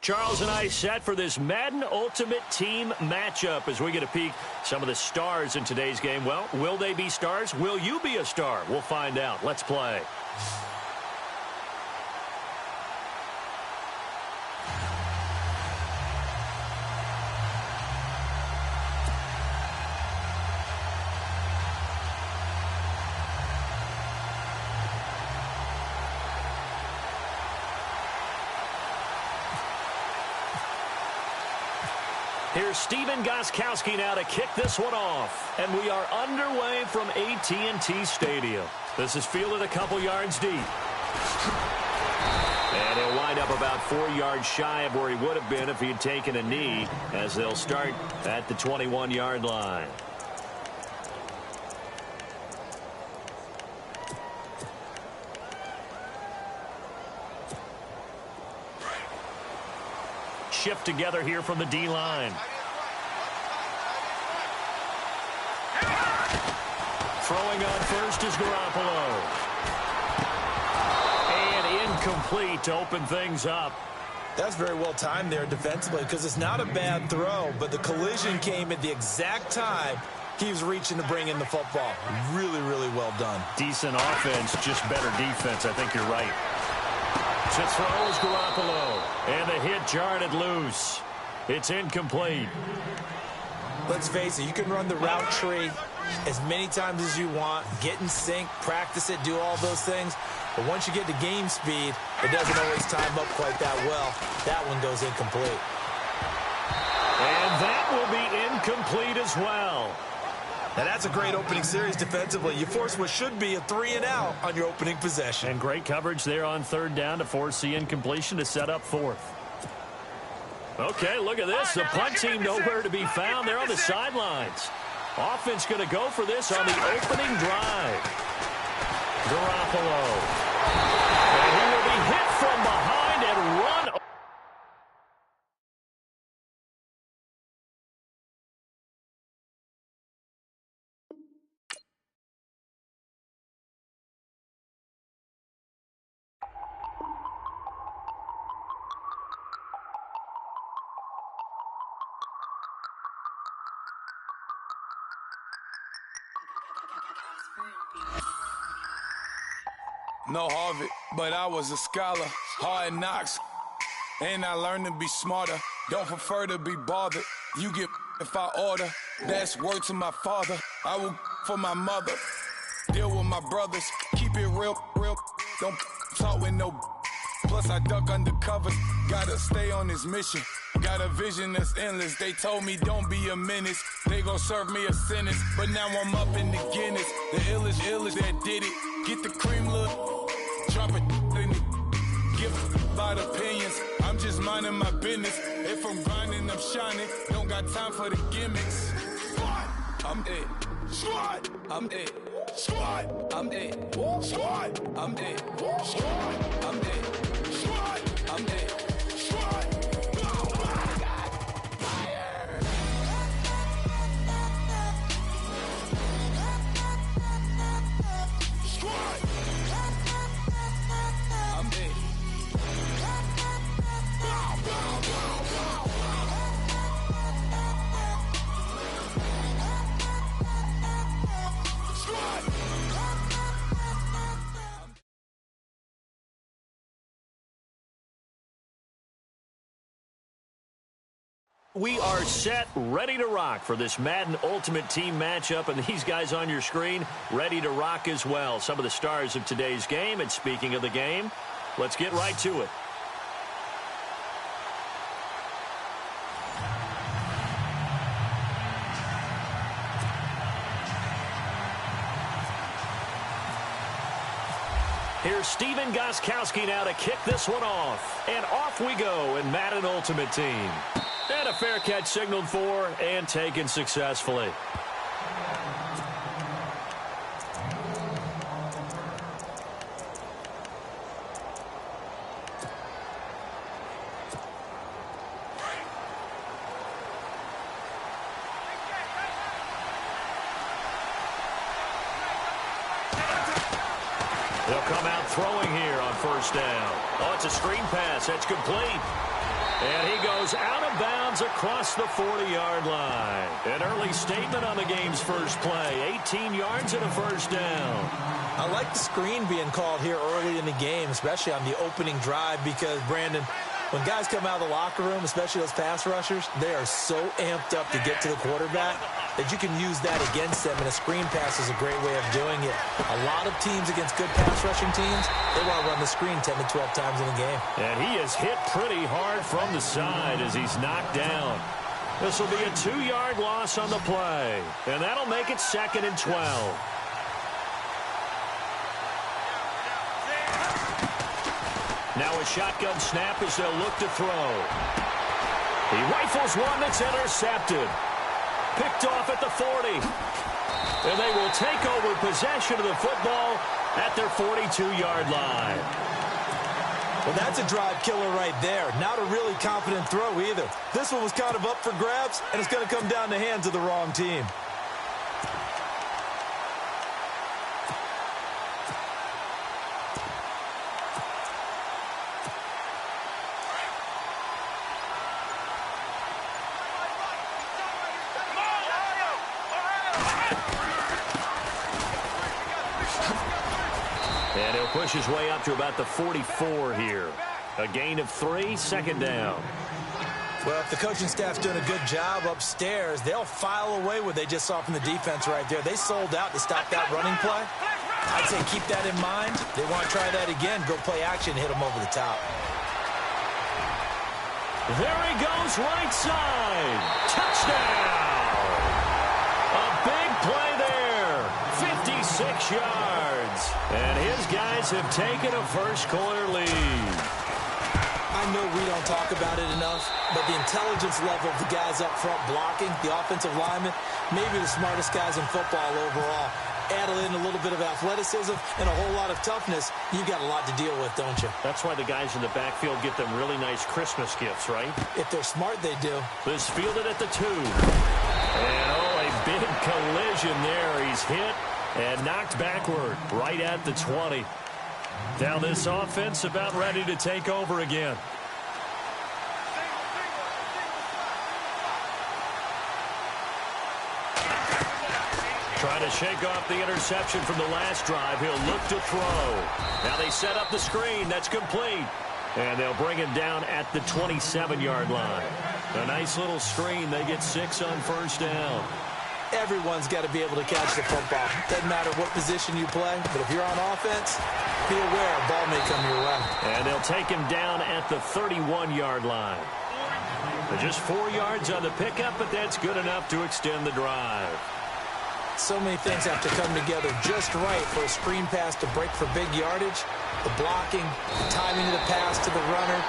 Charles and I set for this Madden Ultimate Team matchup as we get a peek some of the stars in today's game. Well, will they be stars? Will you be a star? We'll find out. Let's play. Here's Steven Gostkowski now to kick this one off. And we are underway from AT&T Stadium. This is fielded a couple yards deep. And he'll wind up about 4 yards shy of where he would have been if he had taken a knee, as they'll start at the 21-yard line. Shift together here from the D-line. Throwing on first is Garoppolo. And incomplete to open things up. That's very well timed there defensively because it's not a bad throw, but the collision came at the exact time he was reaching to bring in the football. Really, really well done. Decent offense, just better defense. I think you're right. To throw is Garoppolo. And the hit jarred it loose. It's incomplete. Let's face it, you can run the route tree as many times as you want, get in sync, practice it, do all those things. But once you get to game speed, it doesn't always time up quite that well. That one goes incomplete. And that will be incomplete as well. And that's a great opening series defensively. You force what should be a 3-and-out on your opening possession. And great coverage there on third down to force the incompletion to set up fourth. Okay, look at this. The punt team nowhere to be found. They're on the sidelines. Offense going to go for this on the opening drive. Garoppolo. And he will be hit from behind and run. No Harvard, but I was a scholar. Hard knocks, and I learned to be smarter. Don't prefer to be bothered. You get if I order. That's word to my father. I will for my mother. Deal with my brothers. Keep it real, real. Don't talk with no. Plus I duck undercover. Gotta stay on this mission. Got a vision that's endless. They told me don't be a menace. They gon' serve me a sentence. But now I'm up in the Guinness. The illest that did it. Get the cream look. Drop it in it. Give about opinions. I'm just minding my business. If I'm grinding, I'm shining. Don't got time for the gimmicks. I'm dead. Squad. I'm dead. Squad. I'm dead. Squad. I'm dead. Squad. I'm dead. Squad. I'm dead. Squad. Oh my God. Fire. Squad. I'm dead. We are set, ready to rock for this Madden Ultimate Team matchup, and these guys on your screen ready to rock as well. Some of the stars of today's game, and speaking of the game, let's get right to it. Here's Steven Gostkowski now to kick this one off. And off we go in Madden Ultimate Team. And a fair catch signaled for and taken successfully. They'll come out throwing here on first down. Oh, it's a screen pass. That's complete. And goes out of bounds across the 40-yard line. An early statement on the game's first play. 18 yards and a first down. I like the screen being called here early in the game, especially on the opening drive, because, Brandon, when guys come out of the locker room, especially those pass rushers, they are so amped up to get to the quarterback that you can use that against them, and a screen pass is a great way of doing it. A lot of teams against good pass rushing teams, they want to run the screen 10 to 12 times in a game. And he is hit pretty hard from the side as he's knocked down. This will be a 2-yard loss on the play, and that'll make it 2nd and 12. Now a shotgun snap as they'll look to throw. He rifles one that's intercepted. Picked off at the 40. And they will take over possession of the football at their 42-yard line. Well, that's a drive killer right there. Not a really confident throw either. This one was kind of up for grabs, and it's going to come down the hands of the wrong team. And he'll push his way up to about the 44 here. A gain of 3, 2nd down. Well, if the coaching staff's doing a good job upstairs, they'll file away what they just saw from the defense right there. They sold out to stop that running play. I'd say keep that in mind. They want to try that again. Go play action, hit them over the top. There he goes, right side. Touchdown! A big play there. 56 yards. And his guys have taken a first-quarter lead. I know we don't talk about it enough, but the intelligence level of the guys up front blocking, the offensive linemen, maybe the smartest guys in football overall. Add in a little bit of athleticism and a whole lot of toughness, you've got a lot to deal with, don't you? That's why the guys in the backfield get them really nice Christmas gifts, right? If they're smart, they do. This fielded at the 2. And, a big collision there. He's hit and knocked backward right at the 20. Now this offense about ready to take over again. Trying to shake off the interception from the last drive. He'll look to throw. Now they set up the screen. That's complete. And they'll bring him down at the 27-yard line. A nice little screen. They get 6 on first down. Everyone's got to be able to catch the football. Doesn't matter what position you play, but if you're on offense, be aware a ball may come your way. And they'll take him down at the 31-yard line. Just 4 yards on the pickup, but that's good enough to extend the drive. So many things have to come together just right for a screen pass to break for big yardage. The blocking, the timing of the pass to the runner,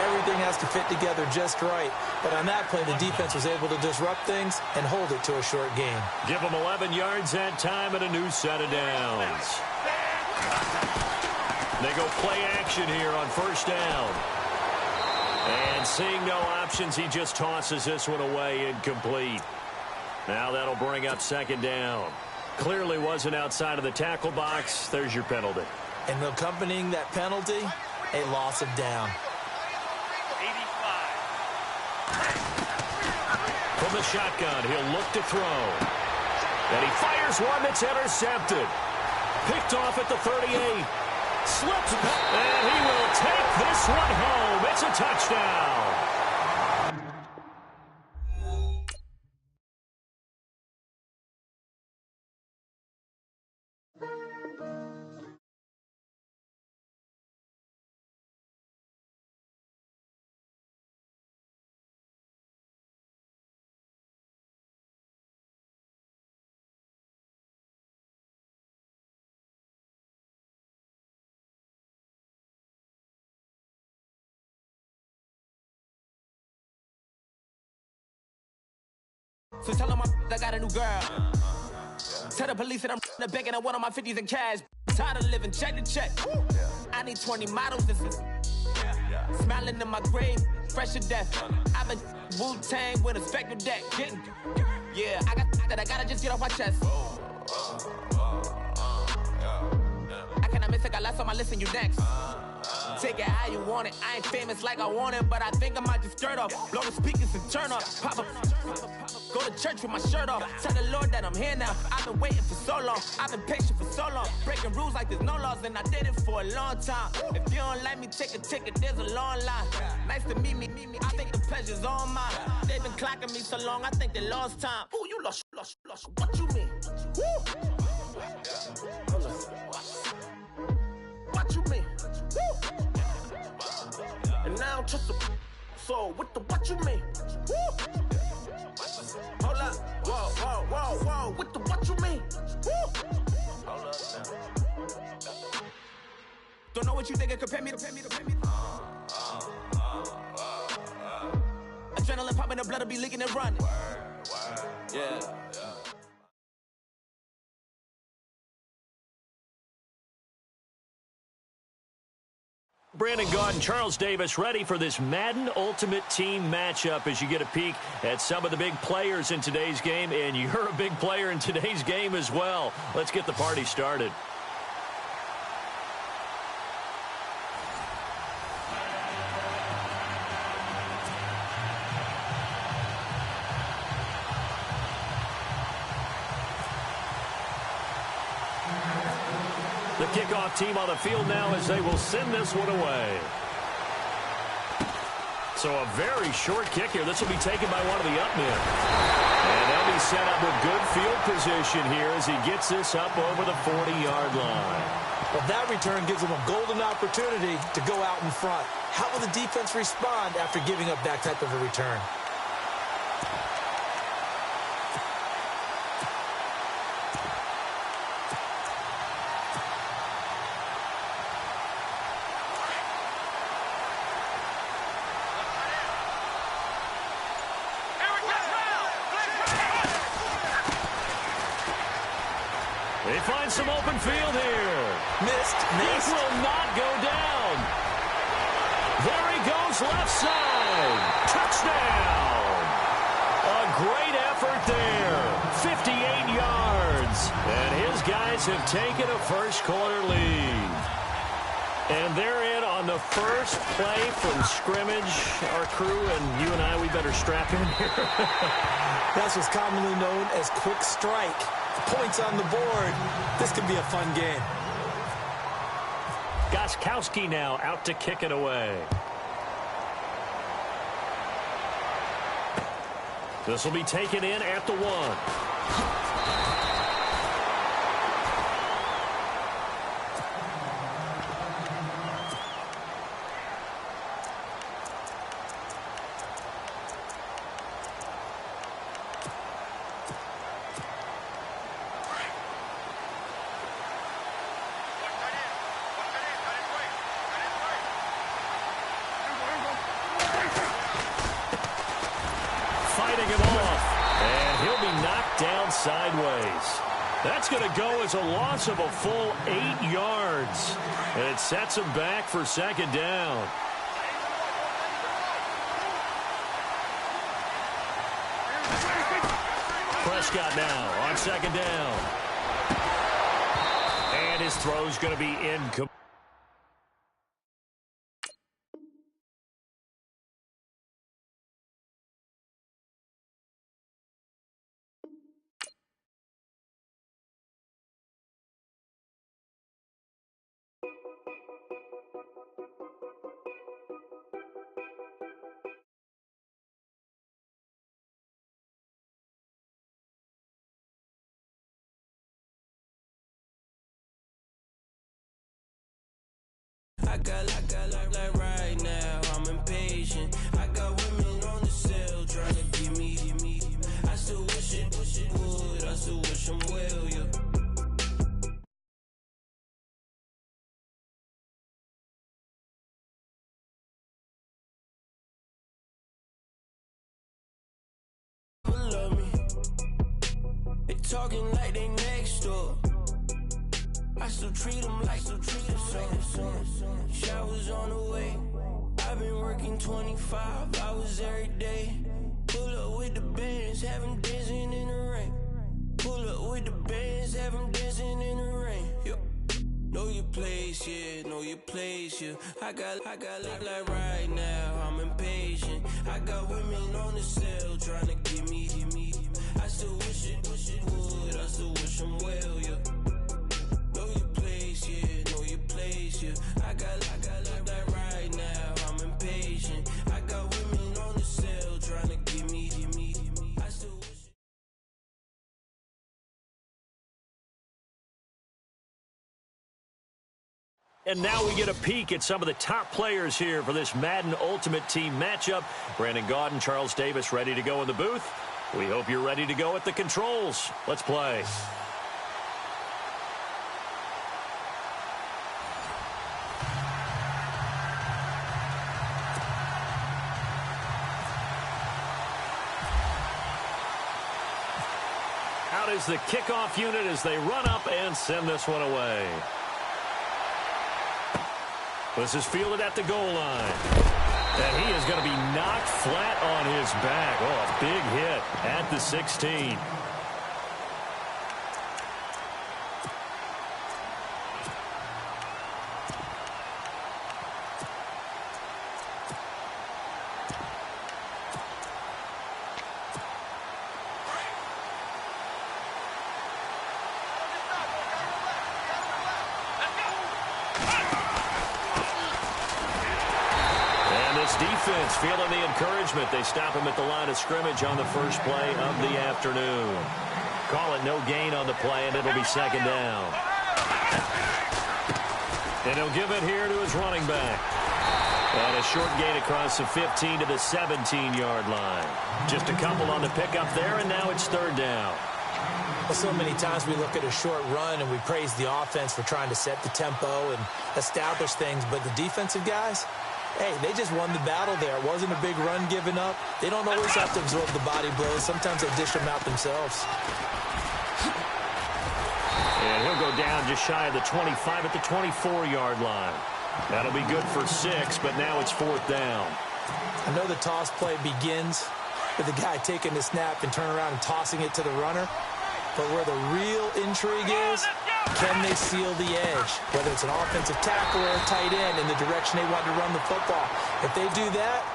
everything has to fit together just right. But on that play, the defense was able to disrupt things and hold it to a short game. Give them 11 yards that time and a new set of downs. They go play action here on first down. And seeing no options, he just tosses this one away, incomplete. Now that'll bring up 2nd down. Clearly wasn't outside of the tackle box. There's your penalty. And accompanying that penalty, a loss of down. 85. From the shotgun, he'll look to throw. And he fires one that's intercepted. Picked off at the 38. Slips, and he will take this one home. It's a touchdown. So tell them I got a new girl. Tell the police that I'm begging at one of my 50s in cash. Tired of living check to check. I need 20 models. This is smiling in my grave, fresh to death. I've been Wu-Tang with a spectral deck. Yeah, I gotta just get off my chest. I cannot miss it, got less on my list and you next. Take it how you want it. I ain't famous like I want it, but I think I might just skirt off. Blow the speakers and turn up. Pop up. Go to church with my shirt off. Tell the Lord that I'm here now. I've been waiting for so long. I've been patient for so long. Breaking rules like there's no laws, and I did it for a long time. If you don't like me, take a ticket. There's a long line. Nice to meet me. I think the pleasure's all mine. They've been clocking me so long, I think they lost time. Ooh, you lost. What you mean? Woo! What you mean? Woo! And now I don't trust the so what you mean? Woo! Hold up, whoa, with the what you mean? Woo! Hold up now. Don't know what you think, compare me. Adrenaline popping, the blood will be leaking and running. Yeah. Brandon Gaudin, Charles Davis ready for this Madden Ultimate Team matchup as you get a peek at some of the big players in today's game, and you're a big player in today's game as well. Let's get the party started. The kickoff team on the field now as they will send this one away. So a very short kick here. This will be taken by one of the up men. And they'll be set up with good field position here as he gets this up over the 40-yard line. Well, that return gives them a golden opportunity to go out in front. How will the defense respond after giving up that type of a return? They find some open field here. Missed. He will not go down. There he goes, left side. Touchdown. A great effort there. 58 yards. And his guys have taken a first quarter lead. And they're in on the first play from scrimmage. Our crew and you and I, we better strap in here. That's what's commonly known as quick strike. Points on the board. This could be a fun game. Gostkowski now out to kick it away. This will be taken in at the 1. Fighting him off, and he'll be knocked down sideways. That's going to go as a loss of a full 8 yards, and it sets him back for second down. Prescott now on second down, and his throw's going to be incomplete. I got like right now, I'm impatient. I got women on the cell trying to give me. I still wish it would, I still wish them well, yeah. Love me. They talking like they next door. I still treat them like so. Showers on the way. I've been working 25 hours every day. Pull up with the bands, have them dancing in the rain. Pull up with the bands, have them dancing in the rain. Yo. Know you place, yeah, know your place, yeah. I got like right now, I'm impatient. I got women on the cell trying to give me. I still wish it would, I still wish them well, yeah. Know your place, yeah, know your place, yeah. I got like right now, I'm impatient. I got women on the cell trying to give me. I still wish it. And now we get a peek at some of the top players here for this Madden Ultimate Team matchup. Brandon Gaudin, Charles Davis ready to go in the booth. We hope you're ready to go at the controls. Let's play. Out is the kickoff unit as they run up and send this one away. This is fielded at the goal line. And he is going to be knocked flat on his back. Oh, a big hit at the 16. Defense feeling the encouragement. They stop him at the line of scrimmage on the first play of the afternoon. Call it no gain on the play, and it'll be second down. And he'll give it here to his running back. And a short gain across the 15 to the 17-yard line. Just a couple on the pickup there, and now it's third down. Well, so many times we look at a short run and we praise the offense for trying to set the tempo and establish things, but the defensive guys, hey, they just won the battle there. It wasn't a big run given up. They don't always have to absorb the body blows. Sometimes they dish them out themselves. And he'll go down just shy of the 25 at the 24-yard line. That'll be good for 6, but now it's fourth down. I know the toss play begins with the guy taking the snap and turning around and tossing it to the runner. But where the real intrigue is, can they seal the edge? Whether it's an offensive tackle or a tight end in the direction they want to run the football. If they do that,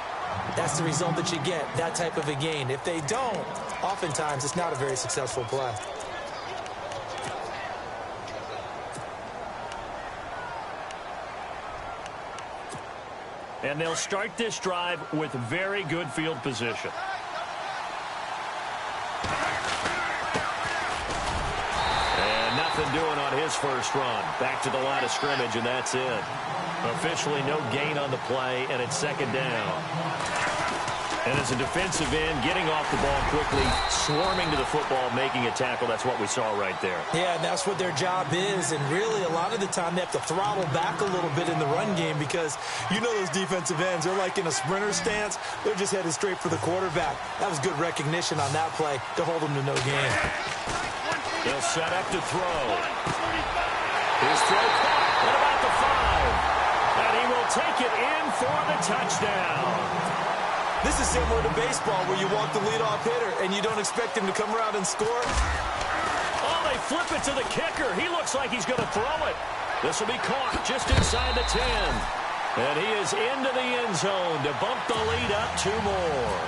that's the result that you get, that type of a gain. If they don't, oftentimes it's not a very successful play. And they'll start this drive with very good field position. Doing on his first run. Back to the line of scrimmage, and that's it. Officially no gain on the play, and it's second down. And as a defensive end, getting off the ball quickly, swarming to the football, making a tackle, that's what we saw right there. Yeah, and that's what their job is, and really a lot of the time they have to throttle back a little bit in the run game because you know those defensive ends, they're like in a sprinter stance. They're just headed straight for the quarterback. That was good recognition on that play to hold them to no gain. He'll set up to throw. His throw caught at about the 5. And he will take it in for the touchdown. This is similar to baseball where you walk the leadoff hitter and you don't expect him to come around and score. Oh, they flip it to the kicker. He looks like he's going to throw it. This will be caught just inside the 10. And he is into the end zone to bump the lead up 2 more.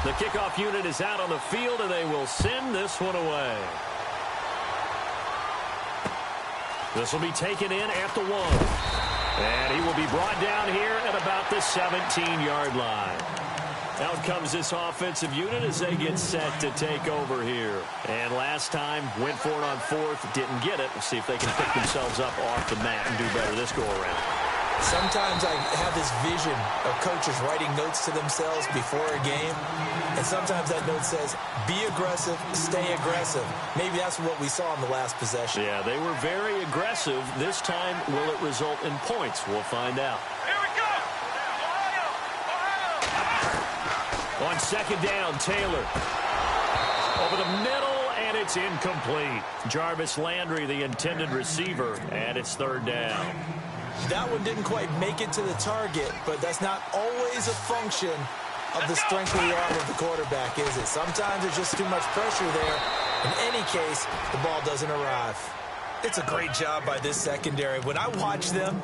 The kickoff unit is out on the field, and they will send this one away. This will be taken in at the 1. And he will be brought down here at about the 17-yard line. Out comes this offensive unit as they get set to take over here. And last time, went for it on 4th, didn't get it. We'll see if they can pick themselves up off the mat and do better this go-around. Sometimes I have this vision of coaches writing notes to themselves before a game, and sometimes that note says, be aggressive, stay aggressive. Maybe that's what we saw in the last possession. Yeah, they were very aggressive. This time, will it result in points? We'll find out. Here we go! Ohio! On second down, Taylor. Over the middle, and it's incomplete. Jarvis Landry, the intended receiver, and it's third down. That one didn't quite make it to the target, but that's not always a function of the strength of the arm of the quarterback, is it? Sometimes there's just too much pressure there, In any case, the ball doesn't arrive. It's a great job by this secondary. When I watch them,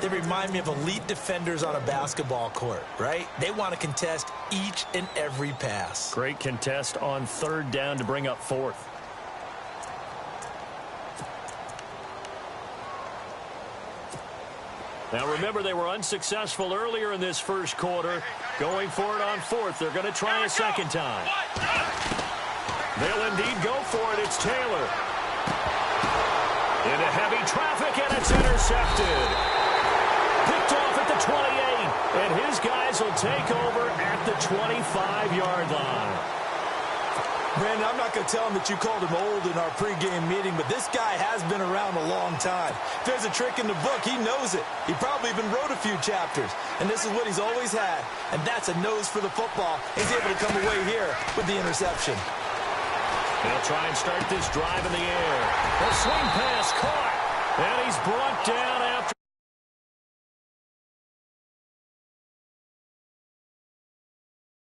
they remind me of elite defenders on a basketball court, right? They want to contest each and every pass. Great contest on third down to bring up fourth. Now remember, they were unsuccessful earlier in this first quarter. Going for it on fourth. They're going to try a second time. They'll indeed go for it. It's Taylor. Into heavy traffic, and it's intercepted. Picked off at the 28, and his guys will take over at the 25-yard line. Brandon, I'm not going to tell him that you called him old in our pregame meeting, but this guy has been around a long time. If there's a trick in the book, he knows it. He probably even wrote a few chapters, and this is what he's always had, and that's a nose for the football. He's able to come away here with the interception. They'll try and start this drive in the air. A swing pass caught, and he's brought down